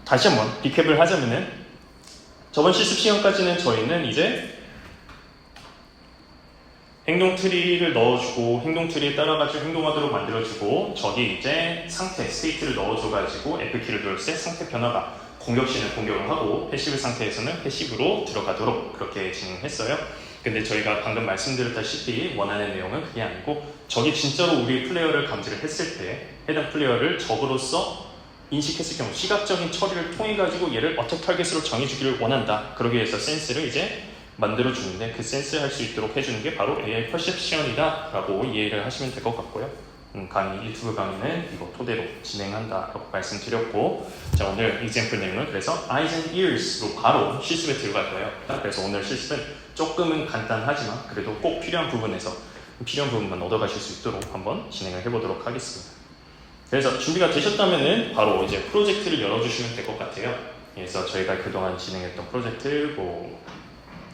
다시 한번 리캡을 하자면은 저번 실습 시간까지는 저희는 이제 행동 트리를 넣어주고 행동 트리에 따라가지고 행동하도록 만들어주고 저기 이제 상태, 스테이트를 넣어줘가지고 F키를 눌렀을 때 상태 변화가 공격시는 공격을 하고 패시브 상태에서는 패시브로 들어가도록 그렇게 진행했어요. 근데 저희가 방금 말씀드렸다시피 원하는 내용은 그게 아니고 저기 진짜로 우리 플레이어를 감지를 했을 때 해당 플레이어를 적으로서 인식했을 경우 시각적인 처리를 통해 가지고 얘를 어택 타겟으로 정해주기를 원한다. 그러기 위해서 센스를 이제 만들어주는데 그 센스 할 수 있도록 해주는 게 바로 AI 퍼셉션이다 라고 이해를 하시면 될 것 같고요. 유튜브 강의는 이거 토대로 진행한다 라고 말씀드렸고 자 오늘 example 내용은 그래서 eyes and ears로 바로 실습에 들어갈 거예요. 그래서 오늘 실습은 조금은 간단하지만 그래도 꼭 필요한 부분에서 필요한 부분만 얻어가실 수 있도록 한번 진행을 해보도록 하겠습니다. 그래서 준비가 되셨다면은 바로 이제 프로젝트를 열어주시면 될 것 같아요. 그래서 저희가 그동안 진행했던 프로젝트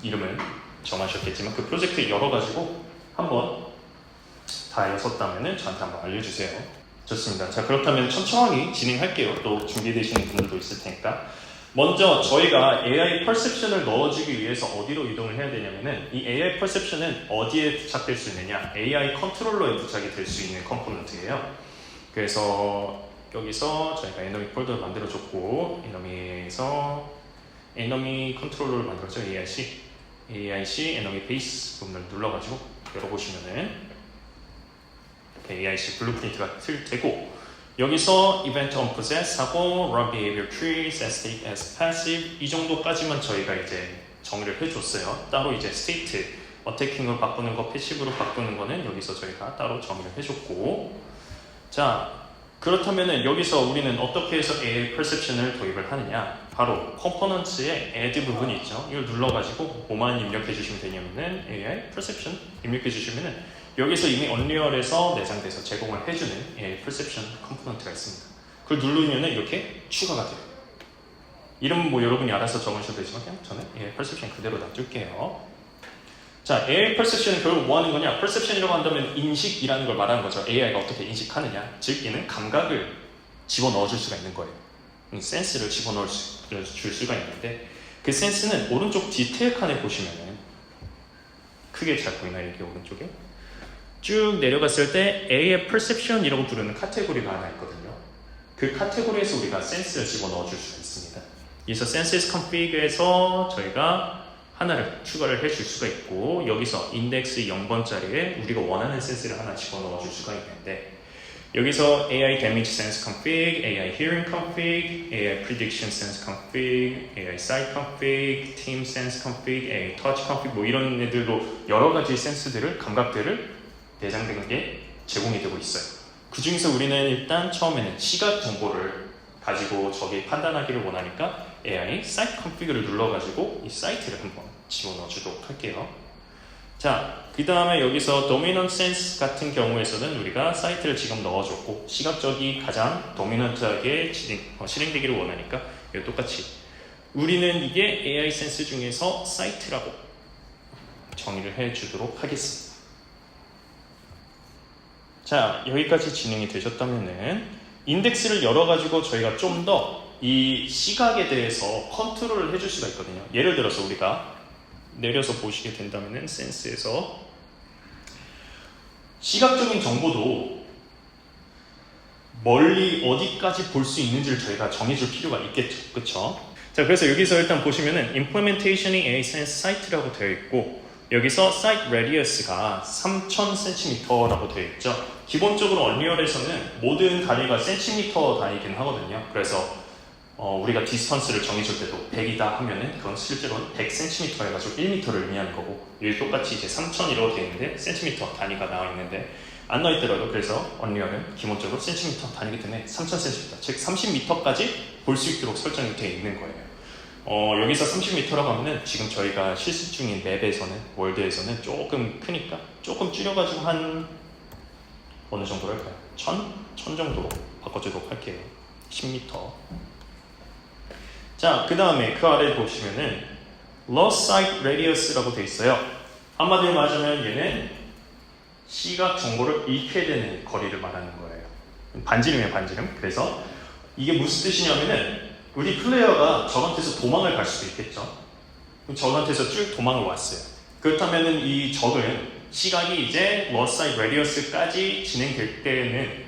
이름을 정하셨겠지만 그 프로젝트 열어가지고 한번 다 여셨다면은 저한테 한번 알려주세요. 좋습니다. 자 그렇다면 천천히 진행할게요. 또 준비되시는 분들도 있을 테니까. 먼저 저희가 AI 퍼셉션을 넣어주기 위해서 어디로 이동을 해야 되냐면은 이 AI 퍼셉션은 어디에 부착될 수 있느냐 AI 컨트롤러에 부착이 될 수 있는 컴포넌트예요. 그래서 여기서 저희가 에너미 폴더를 만들어줬고 에너미에서 에너미 컨트롤러를 만들었죠. AIC 에너미 베이스 부분을 눌러가지고 열어보시면은 이렇게 AIC 블루프린트가 되고 여기서 event on possess 하고 run behavior tree, set state as passive 이 정도까지만 저희가 이제 정의를 해줬어요. 따로 이제 state 어태킹으로 바꾸는 거, 패시브로 바꾸는 거는 여기서 저희가 따로 정의를 해줬고 자 그렇다면은 여기서 우리는 어떻게 해서 AI perception을 도입을 하느냐 바로 컴포넌트의 add 부분이 있죠. 이걸 눌러가지고 뭐만 입력해 주시면 되냐면은 AI perception 입력해 주시면은 여기서 이미 언리얼에서 내장돼서 제공을 해주는 AI perception 컴포넌트가 있습니다. 그걸 누르면은 이렇게 추가가 돼요. 이름은 뭐 여러분이 알아서 적으셔도 되지만 그냥 저는 AI perception 그대로 놔둘게요. 자, AI perception은 결국 뭐 하는 거냐? perception이라고 한다면 인식이라는 걸 말하는 거죠. AI가 어떻게 인식하느냐? 즉, 얘는 감각을 집어넣어 줄 수가 있는 거예요. 센스를 집어넣을 줄 수가 있는데 그 센스는 오른쪽 디테일 칸에 보시면은 크게 잘 보이나요? 여기 오른쪽에? 쭉 내려갔을 때 AI perception이라고 부르는 카테고리가 하나 있거든요. 그 카테고리에서 우리가 센스를 집어넣어 줄 수가 있습니다. 그래서 senses config에서 저희가 하나를 추가를 해줄 수가 있고 여기서 인덱스 0번짜리에 우리가 원하는 센스를 하나 집어넣어 줄 수가 있는데 여기서 AI damage sense config, AI hearing config, AI prediction sense config, AI sight config, team sense config, AI touch config 뭐 이런 애들로 여러 가지 센스들을 감각들을 내장된 게 제공이 되고 있어요. 그 중에서 우리는 일단 처음에는 시각 정보를 가지고 저기 판단하기를 원하니까 AI sight config를 눌러가지고 이 사이트를 한번 집어넣어 주도록 할게요. 자, 그 다음에 여기서 dominant sense 같은 경우에서는 우리가 사이트를 지금 넣어줬고 시각적이 가장 도미넌트하게 실행되기를 원하니까 이거 똑같이 우리는 이게 AI 센스 중에서 사이트라고 정의를 해주도록 하겠습니다. 자, 여기까지 진행이 되셨다면은 인덱스를 열어가지고 저희가 좀 더 이 시각에 대해서 컨트롤을 해줄 수가 있거든요. 예를 들어서 우리가 내려서 보시게 된다면은 센스에서 시각적인 정보도 멀리 어디까지 볼 수 있는지를 저희가 정해줄 필요가 있겠죠. 그쵸? 자, 그래서 여기서 일단 보시면은 implementation이 AI sense site라고 되어 있고 여기서 site radius가 3000cm라고 되어 있죠. 기본적으로 언리얼에서는 모든 단위가 cm 단위이긴 하거든요. 그래서 우리가 디스턴스를 정해줄 때도 100이다 하면은 그건 실제로는 100cm 해가지고 1m를 의미하는 거고 여기 똑같이 이제 3000이라고 되어 있는데 cm 단위가 나와 있는데 안 나와 있더라도 그래서 언리얼은 기본적으로 cm 단위이기 때문에 3000cm 즉 30m까지 볼 수 있도록 설정이 되어 있는 거예요. 여기서 30m라고 하면은 지금 저희가 실습 중인 맵에서는 월드에서는 조금 크니까 조금 줄여가지고 한 어느 정도로 할까요? 1000 정도로 바꿔주도록 할게요. 10m. 자, 그 다음에 그 아래 보시면은 lost sight radius라고 되어 있어요. 한마디로 말하자면 얘는 시각 정보를 잃게 되는 거리를 말하는 거예요. 반지름이에요, 반지름. 그래서 이게 무슨 뜻이냐면은 우리 플레이어가 적한테서 도망을 갈 수도 있겠죠. 적한테서 쭉 도망을 왔어요. 그렇다면 이 적은 시각이 이제 러사이 레디어스까지 진행될 때는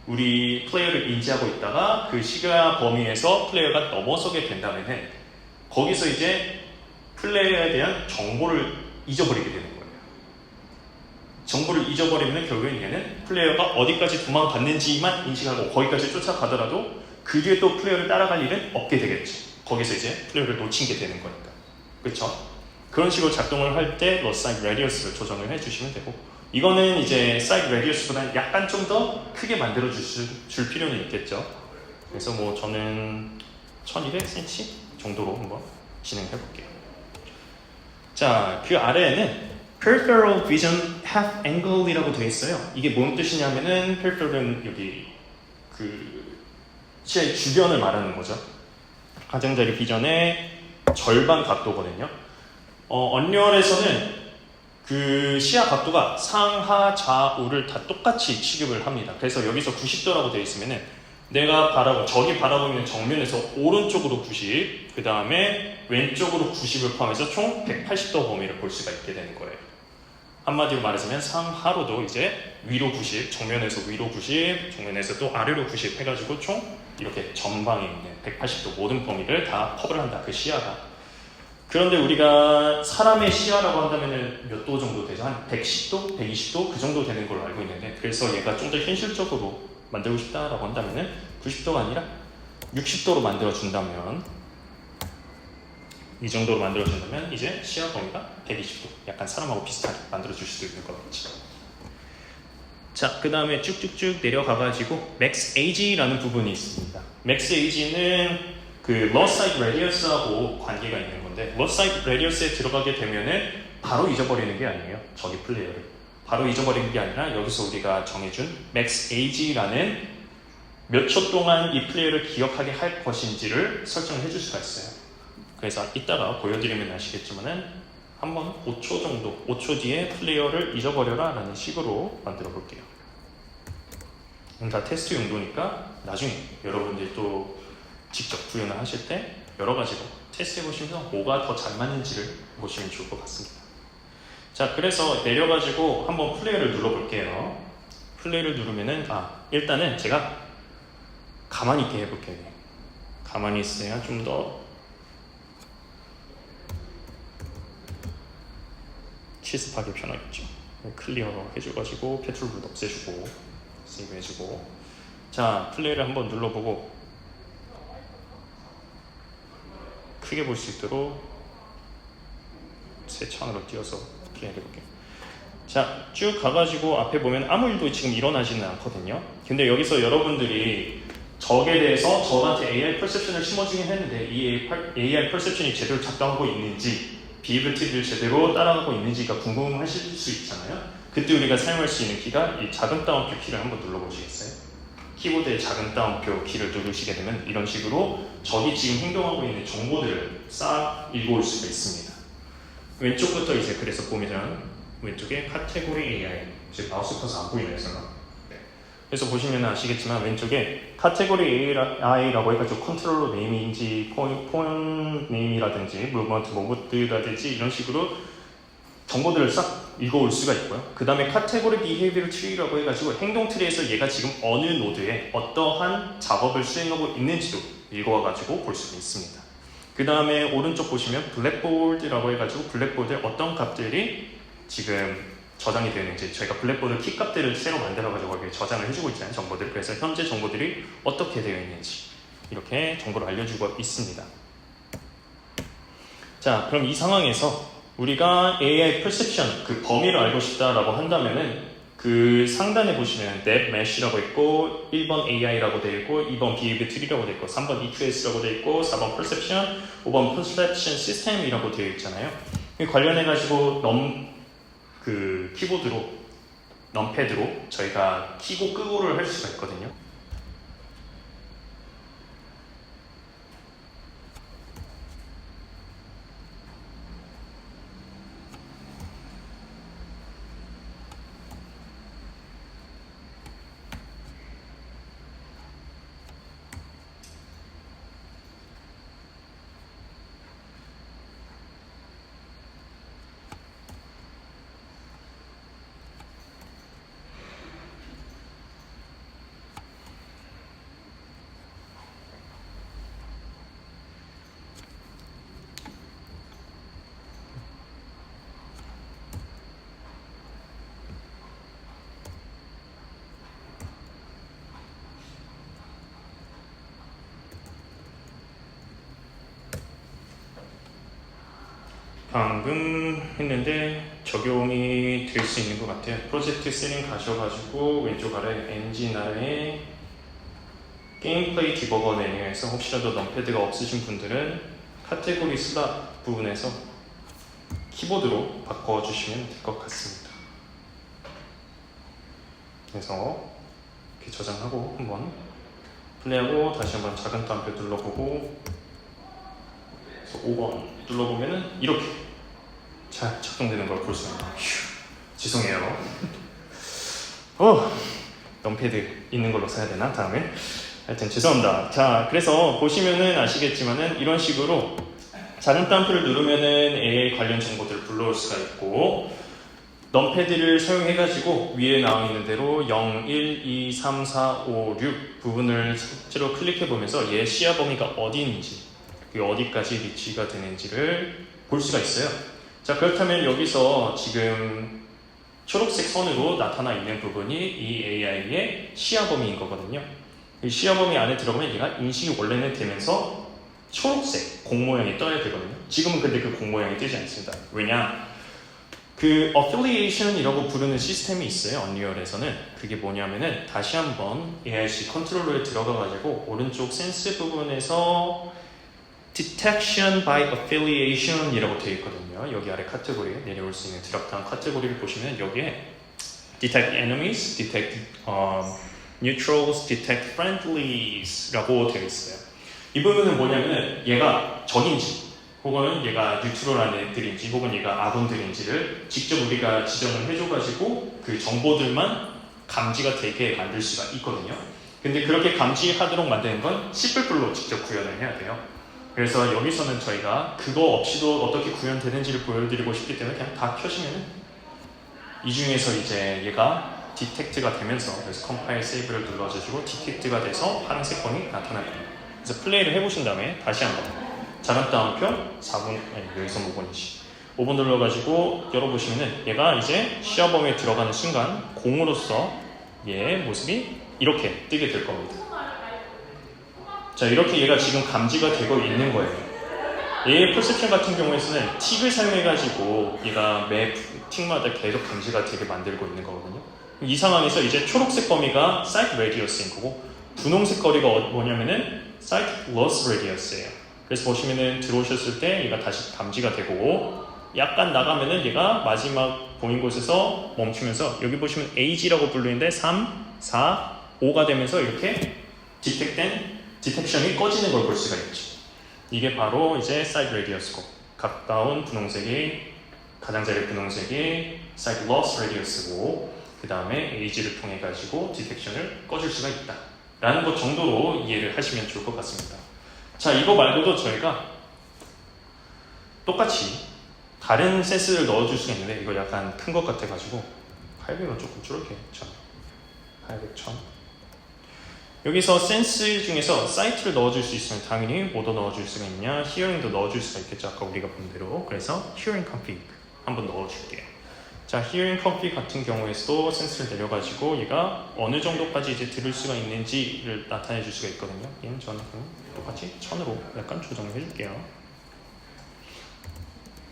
우리 플레이어를 인지하고 있다가 그 시각 범위에서 플레이어가 넘어서게 된다면 거기서 이제 플레이어에 대한 정보를 잊어버리게 되는 거예요. 정보를 잊어버리면 결국엔 얘는 플레이어가 어디까지 도망갔는지만 인식하고 거기까지 쫓아가더라도 그 뒤에 또 플레이어를 따라갈 일은 없게 되겠죠. 거기서 이제 플레이어를 놓치게 되는 거니까. 그렇죠? 그런 식으로 작동을 할 때 러사이 레디어스를 조정을 해주시면 되고, 이거는 이제 사이드 레디어스보다는 약간 좀 더 크게 만들어 줄 필요는 있겠죠. 그래서 뭐 저는 1200cm 정도로 한번 진행해 볼게요. 자, 그 아래에는 peripheral vision half angle이라고 되어 있어요. 이게 뭔 뜻이냐면은 peripheral은 여기 그 시야의 주변을 말하는 거죠. 가장자리 비전의 절반 각도거든요. 언리얼에서는 그 시야 각도가 상하 좌우를 다 똑같이 취급을 합니다. 그래서 여기서 90도라고 되어 있으면은 내가 저기 바라보는 정면에서 오른쪽으로 90, 그 다음에 왼쪽으로 90을 포함해서 총 180도 범위를 볼 수가 있게 되는 거예요. 한마디로 말하자면 상하로도 이제 위로 90, 정면에서 위로 90, 정면에서 또 아래로 90 해가지고 총 이렇게 전방에 있는 180도 모든 범위를 다 커버를 한다. 그 시야가. 그런데 우리가 사람의 시야라고 한다면 몇 도 정도 되죠? 한 110도? 120도? 그 정도 되는 걸로 알고 있는데, 그래서 얘가 좀 더 현실적으로 만들고 싶다라고 한다면 90도가 아니라 60도로 만들어준다면, 이 정도로 만들어준다면 이제 시야 범위가 120도, 약간 사람하고 비슷하게 만들어줄 수도 있는 거겠죠. 자, 그 다음에 쭉쭉쭉 내려가가지고 Max Age라는 부분이 있습니다. Max Age는 그 러사이드 레디어스하고 관계가 있는 건데, 러사이드 레디어스에 들어가게 되면은 바로 잊어버리는 게 아니에요. 저기 플레이어를 바로 잊어버리는 게 아니라 여기서 우리가 정해준 Max Age라는 몇 초 동안 이 플레이어를 기억하게 할 것인지를 설정을 해줄 수가 있어요. 그래서 이따가 보여드리면 아시겠지만은 한번 5초 정도, 5초 뒤에 플레이어를 잊어버려라 라는 식으로 만들어 볼게요. 다 테스트 용도니까 나중에 여러분들이 또 직접 구현을 하실 때 여러 가지로 테스트해 보시면서 뭐가 더 잘 맞는지를 보시면 좋을 것 같습니다. 자, 그래서 내려가지고 한번 플레이를 눌러볼게요. 플레이를 누르면은 일단은 제가 가만히 있게 해볼게요. 가만히 있어야 좀 더 실습하기 편하겠죠. 클리어 해줘가지고 패트롤도 없애주고 세이브 해주고, 자, 플레이를 한번 눌러보고 크게 볼 수 있도록 새 창으로 띄워서 플레이 해볼게요. 자, 쭉 가가지고 앞에 보면 아무 일도 지금 일어나지는 않거든요. 근데 여기서 여러분들이 적에 대해서 적한테 AI 퍼셉션을 심어주긴 했는데 이 AI 퍼셉션이 제대로 작동하고 있는지, 비에비티를 제대로 따라가고 있는지가 궁금하실 수 있잖아요. 그때 우리가 사용할 수 있는 키가 이 작은 따옴표 키를 한번 눌러보시겠어요? 키보드의 작은 따옴표 키를 누르시게 되면 이런 식으로 적이 지금 행동하고 있는 정보들을 싹 읽어올 수가 있습니다. 왼쪽부터 이제 그래서 보면 왼쪽에 카테고리 AI, 지금 마우스 커서 안 보이네요, 설마. 그래서 보시면 아시겠지만 왼쪽에 카테고리 AI라고 해가지고 컨트롤러 네임인지 폰 네임이라든지 무브먼트 모드라든지 이런 식으로 정보들을 싹 읽어올 수가 있고요. 그 다음에 카테고리 비헤이비얼 트리라고 해가지고 행동 트리에서 얘가 지금 어느 노드에 어떠한 작업을 수행하고 있는지도 읽어와가지고 볼 수가 있습니다. 그 다음에 오른쪽 보시면 블랙보드라고 해가지고 블랙보드에 어떤 값들이 지금 저장이 되어 있는지, 저희가 블랙보드 키 값들을 새로 만들어가지고 거기에 저장을 해주고 있잖아요, 정보들. 그래서 현재 정보들이 어떻게 되어 있는지 이렇게 정보를 알려주고 있습니다. 자, 그럼 이 상황에서 우리가 AI perception, 그 범위를 알고 싶다라고 한다면은 그 상단에 보시면 Net Mesh라고 있고 1번 AI라고 되어 있고 2번 Behavior Tree라고 되어 있고 3번 EQS라고 되어 있고 4번 Perception, 5번 Perception System이라고 되어 있잖아요. 관련해가지고 그 키보드로, 넘패드로 저희가 키고 끄고를 할 수가 있거든요. 방금 했는데 적용이 될 수 있는 것 같아요. 프로젝트 세팅 가셔가지고 왼쪽 아래 엔진 아래에 게임 플레이 디버거 메뉴에서 혹시라도 넘패드가 없으신 분들은 카테고리 슬롯 부분에서 키보드로 바꿔주시면 될 것 같습니다. 그래서 이렇게 저장하고 한번 플레이하고 다시 한번 작은 따옴표 눌러보고 5번 눌러보면은 이렇게 잘 작동되는 걸 볼 수 있습니다. 죄송해요. 넘패드 있는 걸로 써야 되나 다음에? 하여튼 죄송합니다. 자, 그래서 보시면은 아시겠지만은 이런 식으로 작은 따옴표를 누르면은 AI 관련 정보들을 불러올 수가 있고 넘패드를 사용해가지고 위에 나와 있는 대로 0, 1, 2, 3, 4, 5, 6 부분을 실제로 클릭해보면서 얘 시야 범위가 어디인지 어디까지 리치가 되는지를 볼 수가 있어요. 자, 그렇다면 여기서 지금 초록색 선으로 나타나 있는 부분이 이 AI의 시야 범위인 거거든요. 이 시야 범위 안에 들어가면 얘가 인식이 원래는 되면서 초록색 공 모양이 떠야 되거든요. 지금은 근데 그 공 모양이 뜨지 않습니다. 왜냐? 그 affiliation이라고 부르는 시스템이 있어요. 언리얼에서는. 그게 뭐냐면은 다시 한번 AIC 컨트롤러에 들어가가지고 오른쪽 센스 부분에서 Detection by Affiliation 이라고 되어 있거든요. 여기 아래 카테고리에 내려올 수 있는 드랍다운 카테고리를 보시면 여기에 Detect Enemies, Detect Neutrals, Detect Friendlies 라고 되어 있어요. 이 부분은 뭐냐면은 얘가 적인지 혹은 얘가 뉴트럴한 애들인지 혹은 얘가 아군들인지를 직접 우리가 지정을 해줘가지고 그 정보들만 감지가 되게 만들 수가 있거든요. 근데 그렇게 감지하도록 만드는 건 C++로 직접 구현을 해야 돼요. 그래서 여기서는 저희가 그거 없이도 어떻게 구현되는지를 보여드리고 싶기 때문에 그냥 다 켜시면은 이 중에서 이제 얘가 디텍트가 되면서 그래서 컴파일 세이브를 눌러주시고 디텍트가 돼서 파란색 범이 나타날 겁니다. 그래서 플레이를 해보신 다음에 다시 한번 작은 따옴표 4분, 아니 여기서 5분이지 5분 눌러가지고 열어보시면은 얘가 이제 시야 범위에 들어가는 순간 공으로서 얘의 모습이 이렇게 뜨게 될 겁니다. 자, 이렇게 얘가 지금 감지가 되고 있는 거예요. 얘의 퍼셉션 같은 경우에는 틱을 사용해가지고 얘가 매 틱마다 계속 감지가 되게 만들고 있는 거거든요. 이 상황에서 이제 초록색 범위가 사이트 레디어스인 거고 분홍색 거리가 뭐냐면은 사이트 로스 레디어스예요. 그래서 보시면은 들어오셨을 때 얘가 다시 감지가 되고 약간 나가면은 얘가 마지막 보인 곳에서 멈추면서 여기 보시면 AG라고 불리는데 3, 4, 5가 되면서 이렇게 디텍션이 꺼지는 걸 볼 수가 있죠. 이게 바로 이제 사이드 레디어스고 가까운 분홍색이 가장 자리 분홍색이 사이드 로스 레디어스고 그 다음에 AG를 통해 가지고 디텍션을 꺼줄 수가 있다 라는 것 정도로 이해를 하시면 좋을 것 같습니다. 자, 이거 말고도 저희가 똑같이 다른 센스를 넣어줄 수가 있는데 이거 약간 큰 것 같아 가지고 800은 조금 줄게. 800, 1000 여기서 센스 중에서 사이트를 넣어줄 수 있으면 당연히 뭐도 넣어줄 수가 있냐, 히어링도 넣어줄 수가 있겠죠. 아까 우리가 본 대로. 그래서 히어링 config 한번 넣어줄게요. 자, 히어링 config 같은 경우에서도 센스를 내려가지고 얘가 어느 정도까지 이제 들을 수가 있는지를 나타내 줄 수가 있거든요. 얘는 저는 똑같이 1000으로 약간 조정을 해줄게요.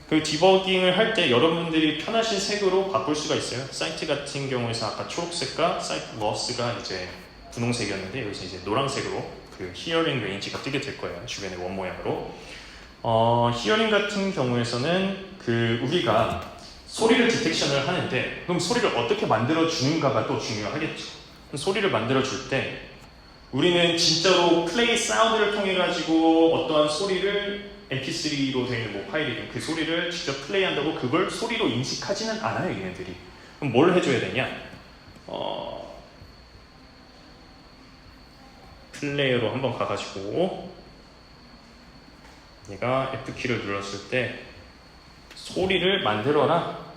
그 디버깅을 할 때 여러분들이 편하신 색으로 바꿀 수가 있어요. 사이트 같은 경우에서 아까 초록색과 사이트 로스가 이제 분홍색이었는데 여기서 이제 노란색으로 그 히어링 레인지가 뜨게 될 거예요. 주변의 원 모양으로. 히어링 같은 경우에서는 그 우리가 소리를 디텍션을 하는데 그럼 소리를 어떻게 만들어 주는가가 또 중요하겠죠. 소리를 만들어 줄 때 우리는 진짜로 플레이 사운드를 통해 가지고 어떠한 소리를 mp3로 되어 있는 뭐 파일이든 그 소리를 직접 플레이한다고 그걸 소리로 인식하지는 않아요, 얘네들이. 그럼 뭘 해줘야 되냐? 플레이어로 한번 가가지고 얘가 F키를 눌렀을 때 소리를 만들어라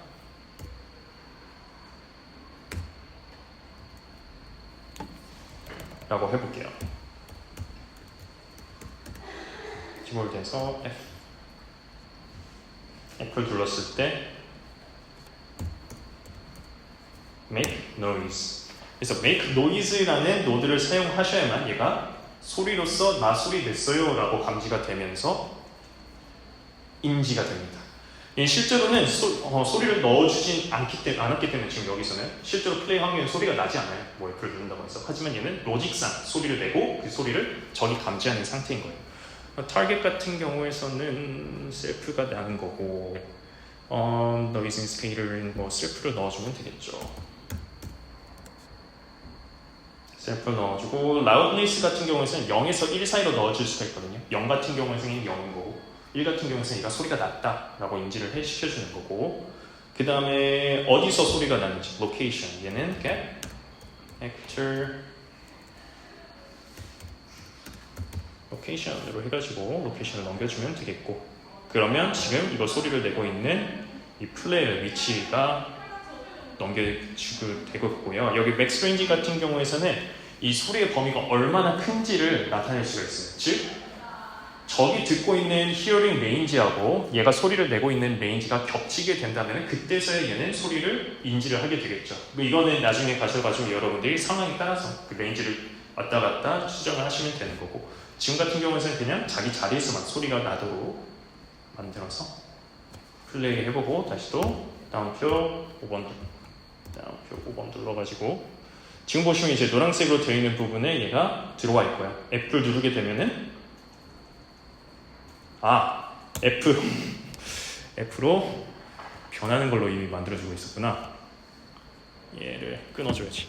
라고 해볼게요. 키보드에서 F를 눌렀을 때 make noise. 그래서 make noise라는 노드를 사용하셔야만 얘가 소리로서 나 소리 냈어요 라고 감지가 되면서 인지가 됩니다. 실제로는 소리를 넣어주진 않았기 때문에 지금 여기서는 실제로 플레이 환경에 소리가 나지 않아요. 뭐 F를 누른다고 해서. 하지만 얘는 로직상 소리를 내고 그 소리를 적이 감지하는 상태인 거예요. 타겟 같은 경우에서는 셀프가 나는 거고 noise indicator는 뭐 셀프를 넣어주면 되겠죠. 셀프를 넣어주고 loudness 같은 경우에는 0에서 1 사이로 넣어줄 수가 있거든요. 0 같은 경우에는 0인 거고 1 같은 경우에는 얘가 소리가 났다라고 인지를 시켜주는 거고 그 다음에 어디서 소리가 나는지 location 얘는 이렇게 actor location으로 해가지고 로케이션을 넘겨주면 되겠고 그러면 지금 이거 소리를 내고 있는 이 플레이어 위치가 넘겨주고 되겠고요. 여기 맥스 레인지 같은 경우에서는 이 소리의 범위가 얼마나 큰지를 나타낼 수가 있어요. 즉 적이 듣고 있는 히어링 레인지하고 얘가 소리를 내고 있는 레인지가 겹치게 된다면 그때서야 얘는 소리를 인지를 하게 되겠죠. 이거는 나중에 가셔가지고 여러분들이 상황에 따라서 그 레인지를 왔다 갔다 수정을 하시면 되는 거고 지금 같은 경우에는 그냥 자기 자리에서만 소리가 나도록 만들어서 플레이 해보고 다시 또 다운표 5번 눌러가지고 지금 보시면 이제 노란색으로 되어 있는 부분에 얘가 들어와 있고요. F를 누르게 되면은 F로 변하는 걸로 이미 만들어주고 있었구나. 얘를 끊어줘야지.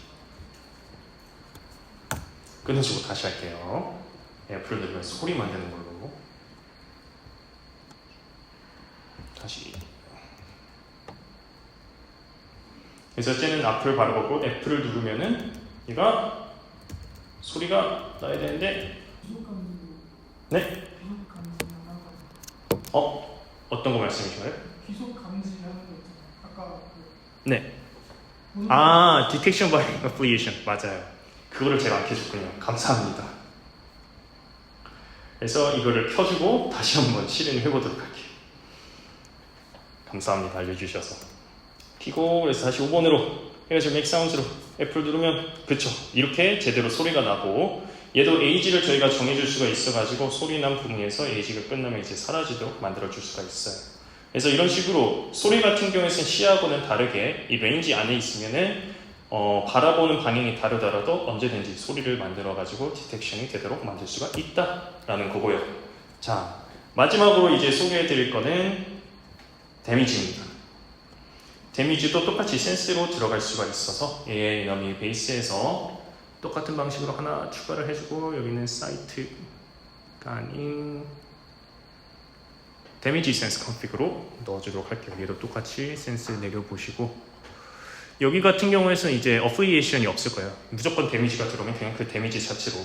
끊어주고 다시 할게요. F를 누르면 소리 만드는 걸로 다시. 그래서 쟤는 앞을 바라보고 F를 누르면은 얘가 소리가 나야 되는데 네? 어떤 거 말씀이신가요? 귀속 감지하는 거 있잖아요. 아까 네. Detection by Affiliation 맞아요. 그거를 제가 안 켜줬군요. 감사합니다. 그래서 이거를 켜주고 다시 한번 실행을 해보도록 할게요. 감사합니다. 알려주셔서. 키고 그래서 다시 5번으로 해가지고 make sounds로 F를 누르면 그쵸. 이렇게 제대로 소리가 나고 얘도 에이지를 저희가 정해줄 수가 있어가지고 소리 난 부분에서 에이지가 끝나면 이제 사라지도록 만들어줄 수가 있어요. 그래서 이런 식으로 소리 같은 경우에는 시야하고는 다르게 이 레인지 안에 있으면은 바라보는 방향이 다르더라도 언제든지 소리를 만들어가지고 디텍션이 되도록 만들 수가 있다라는 거고요. 자, 마지막으로 이제 소개해드릴 거는 데미지입니다. 데미지도 똑같이 센스로 들어갈 수가 있어서 얘 이놈이 베이스에서 똑같은 방식으로 하나 추가를 해주고 여기는 사이트가 아닌 데미지 센스 컨피그로 넣어주도록 할게요. 얘도 똑같이 센스 내려보시고 여기 같은 경우에는 이제 어플리에이션이 없을 거예요. 무조건 데미지가 들어오면 그냥 그 데미지 자체로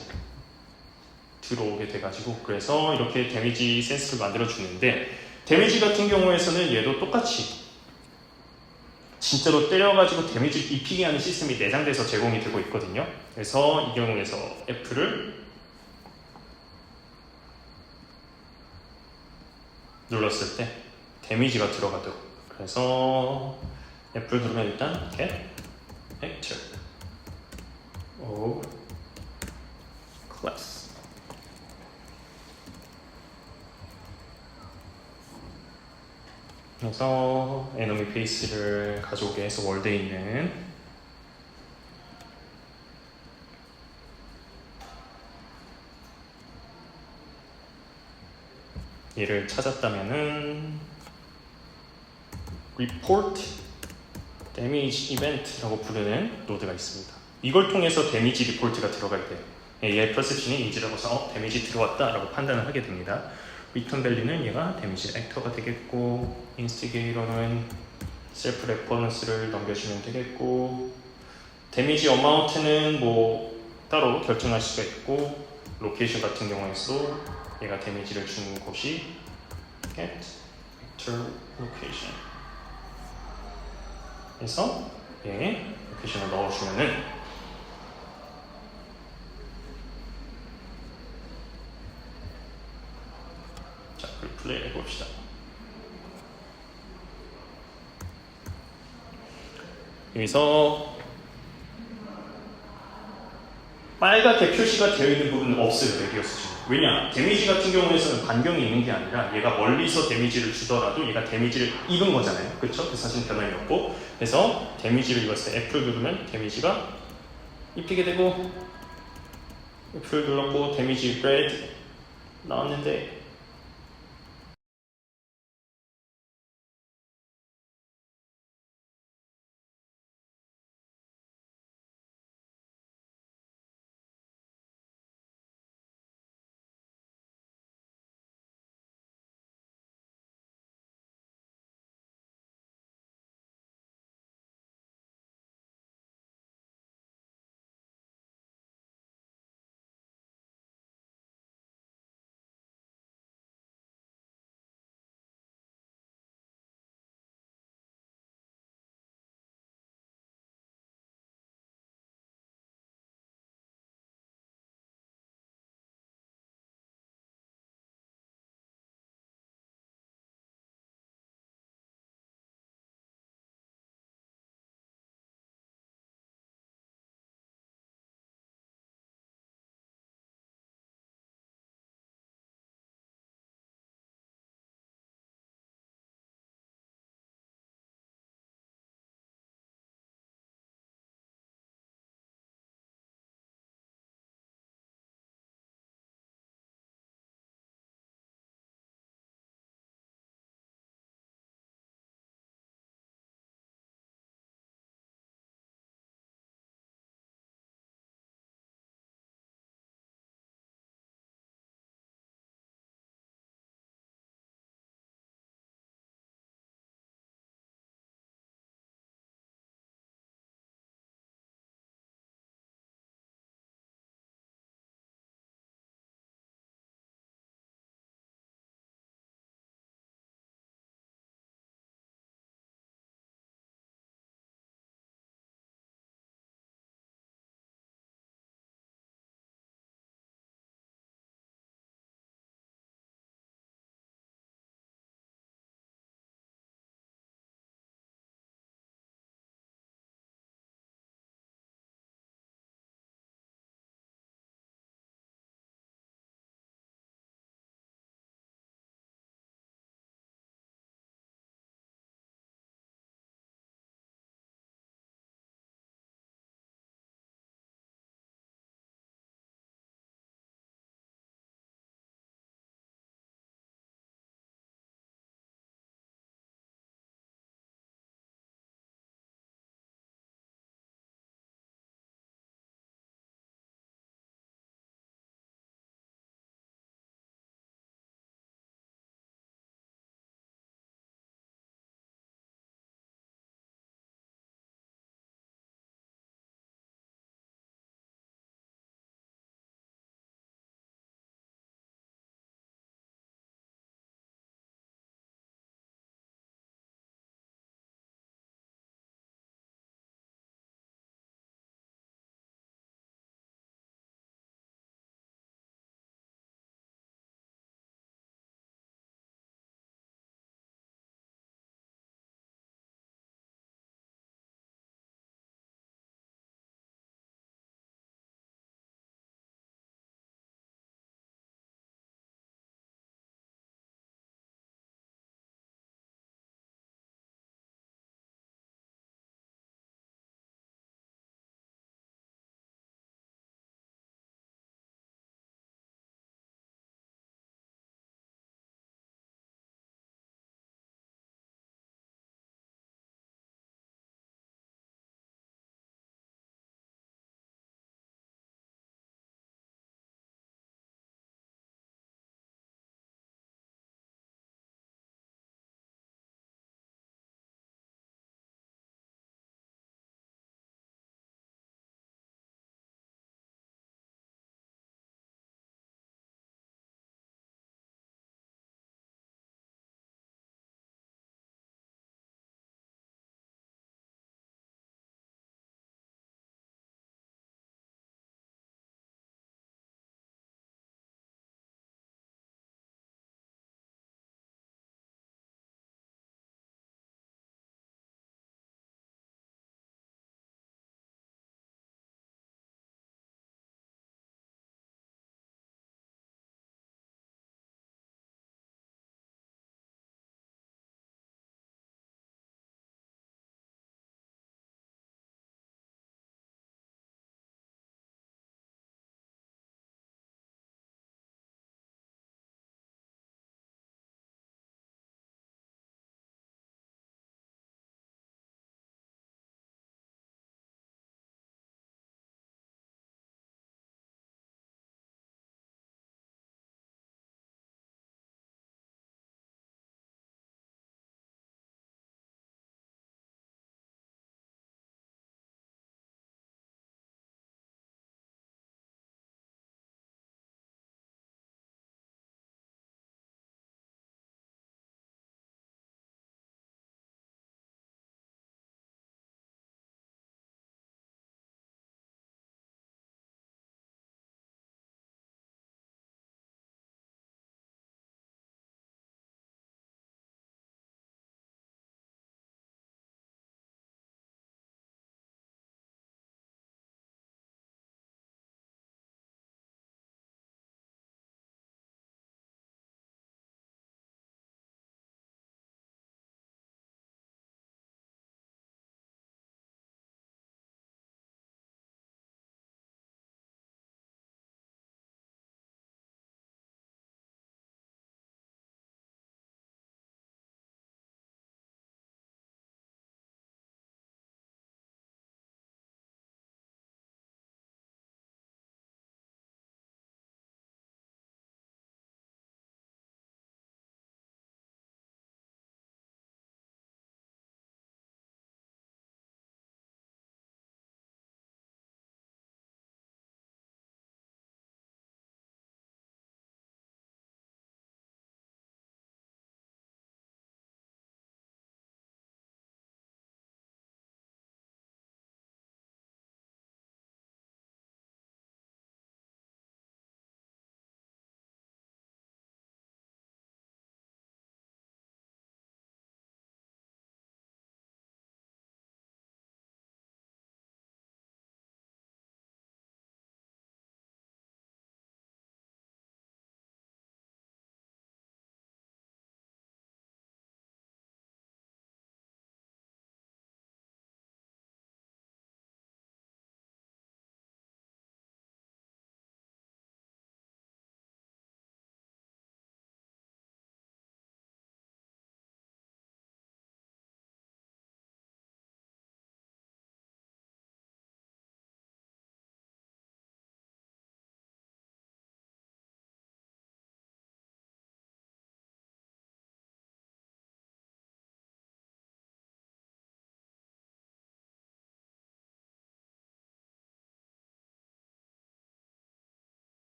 들어오게 돼가지고 그래서 이렇게 데미지 센스를 만들어 주는데 데미지 같은 경우에는 얘도 똑같이 진짜로 때려가지고 데미지 입히게 하는 시스템이 내장돼서 제공이 되고 있거든요. 그래서 이 경우에서 F를 눌렀을 때 데미지가 들어가도록 그래서 F를 누르면 일단 get actor of class 그래서 enemy 페이스를 가져오게 해서 월드에 있는 얘를 찾았다면은 report damage event라고 부르는 노드가 있습니다. 이걸 통해서 데미지 리포트가 들어갈 때 얘의 퍼셉션이 인지라고 해서 데미지 들어왔다라고 판단을 하게 됩니다. 리턴 밸류는 얘가 데미지 액터가 되겠고 인스티게이터는 셀프 레퍼런스를 넘겨주면 되겠고 데미지 어마운트는 뭐 따로 결정할 수가 있고 로케이션 같은 경우에서도 얘가 데미지를 주는 곳이 get actor location 그래서 얘 로케이션을 넣어주면은 자, 그걸 플레이 해봅시다. 여기서 빨갛게 표시가 되어 있는 부분은 없어요. 레디어스 중에. 왜냐? 데미지 같은 경우에는 반경이 있는 게 아니라 얘가 멀리서 데미지를 주더라도 얘가 데미지를 입은 거잖아요. 그렇죠? 그 사실 변함이 없고. 그래서 데미지를 입었을 때 F를 누르면 데미지가 입히게 되고 F를 눌렀고 데미지 red 나왔는데